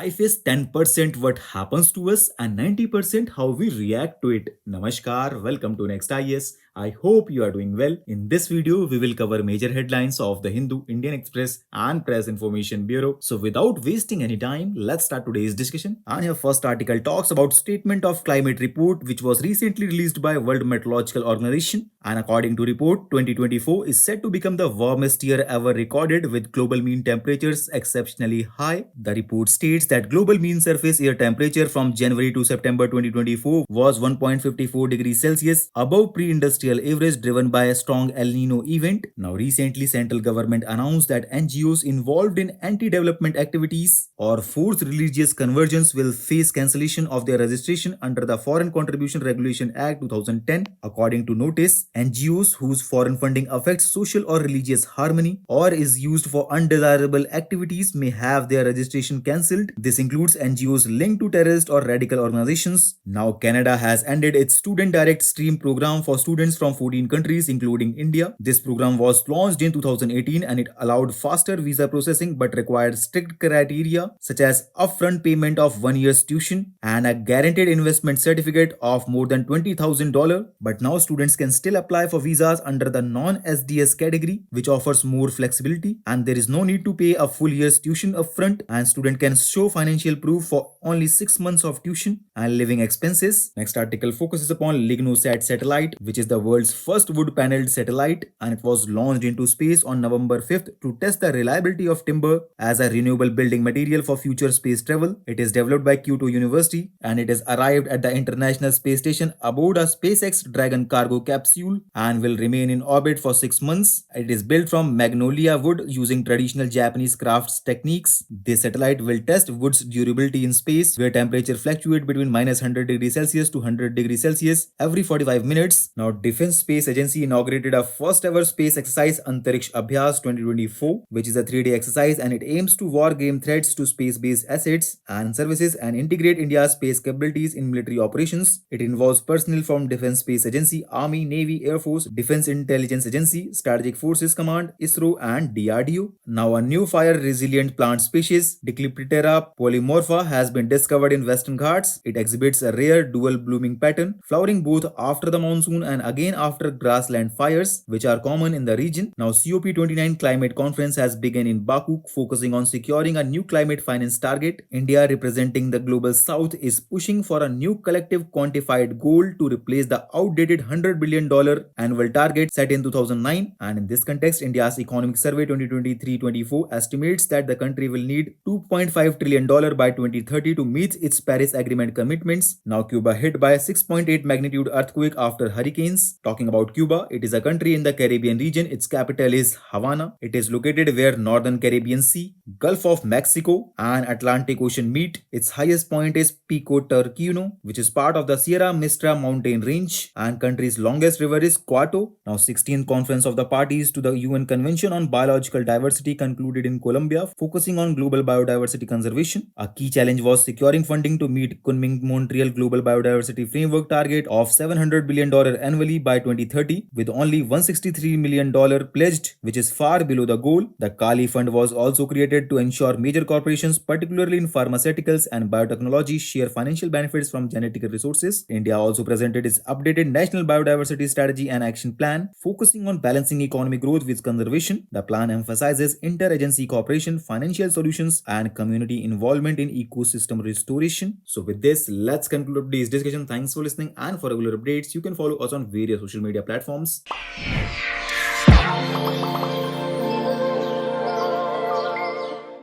Life is 10% what happens to us and 90% how we react to it. Namaskar, welcome to Next IS. I hope you are doing well. In this video, we will cover major headlines of the Hindu, Indian Express, and Press Information Bureau. So, without wasting any time, let's start today's discussion. And your first article talks about Statement of Climate Report, which was recently released by World Meteorological Organization. And according to report, 2024 is said to become the warmest year ever recorded, with global mean temperatures exceptionally high. The report states that global mean surface air temperature from January to September 2024 was 1.54 degrees Celsius above pre-industrial average, driven by a strong El Nino event. Now, recently, central government announced that NGOs involved in anti-development activities or forced religious conversions will face cancellation of their registration under the Foreign Contribution Regulation Act 2010. According to notice, NGOs whose foreign funding affects social or religious harmony or is used for undesirable activities may have their registration cancelled. This includes NGOs linked to terrorist or radical organizations. Now, Canada has ended its Student Direct Stream program for students from 14 countries, including India. This program was launched in 2018 and it allowed faster visa processing but required strict criteria such as upfront payment of 1 year's tuition and a guaranteed investment certificate of more than $20,000. But now students can still apply for visas under the non-SDS category, which offers more flexibility, and there is no need to pay a full year's tuition upfront, and student can show financial proof for only 6 months of tuition and living expenses. Next article focuses upon LignoSat satellite, which is the world's first wood-paneled satellite, and it was launched into space on November 5th to test the reliability of timber as a renewable building material for future space travel. It is developed by Kyoto University and it has arrived at the International Space Station aboard a SpaceX Dragon cargo capsule and will remain in orbit for 6 months. It is built from magnolia wood using traditional Japanese crafts techniques. This satellite will test wood's durability in space, where temperature fluctuate between minus 100 degrees Celsius to 100 degrees Celsius every 45 minutes. Now, Defense Space Agency inaugurated a first ever space exercise, Antariksh Abhyas 2024, which is a 3-day exercise and it aims to war game threats to space-based assets and services and integrate India's space capabilities in military operations. It involves personnel from Defense Space Agency, Army, Navy, Air Force, Defense Intelligence Agency, Strategic Forces Command, ISRO, and DRDO. Now, a new fire-resilient plant species, Decliptera polymorpha, has been discovered in Western Ghats. It exhibits a rare dual blooming pattern, flowering both after the monsoon and again after grassland fires, which are common in the region. Now, COP29 climate conference has begun in Baku, focusing on securing a new climate finance target. India, representing the global south, is pushing for a new collective quantified goal to replace the outdated $100 billion annual target set in 2009. And in this context, India's Economic Survey 2023-24 estimates that the country will need $2.5 trillion by 2030 to meet its Paris Agreement commitments. Now, Cuba hit by a 6.8 magnitude earthquake after hurricanes. Talking about Cuba, it is a country in the Caribbean region. Its capital is Havana. It is located where Northern Caribbean Sea, Gulf of Mexico, and Atlantic Ocean meet. Its highest point is Pico Turquino, which is part of the Sierra Mistra mountain range, and country's longest river is Cuatro. Now, 16th Conference of the Parties to the UN Convention on Biological Diversity concluded in Colombia, focusing on global biodiversity conservation. A key challenge was securing funding to meet Kunming-Montreal Global Biodiversity Framework target of $700 billion annually by 2030, with only $163 million pledged, which is far below the goal. The Kali Fund was also created to ensure major corporations, particularly in pharmaceuticals and biotechnology, share financial benefits from genetic resources. India also presented its updated National Biodiversity Strategy and Action Plan, focusing on balancing economic growth with conservation. The plan emphasizes interagency cooperation, financial solutions, and community involvement in ecosystem restoration. So with this, let's conclude today's discussion. Thanks for listening, and for regular updates, you can follow us on various social media platforms.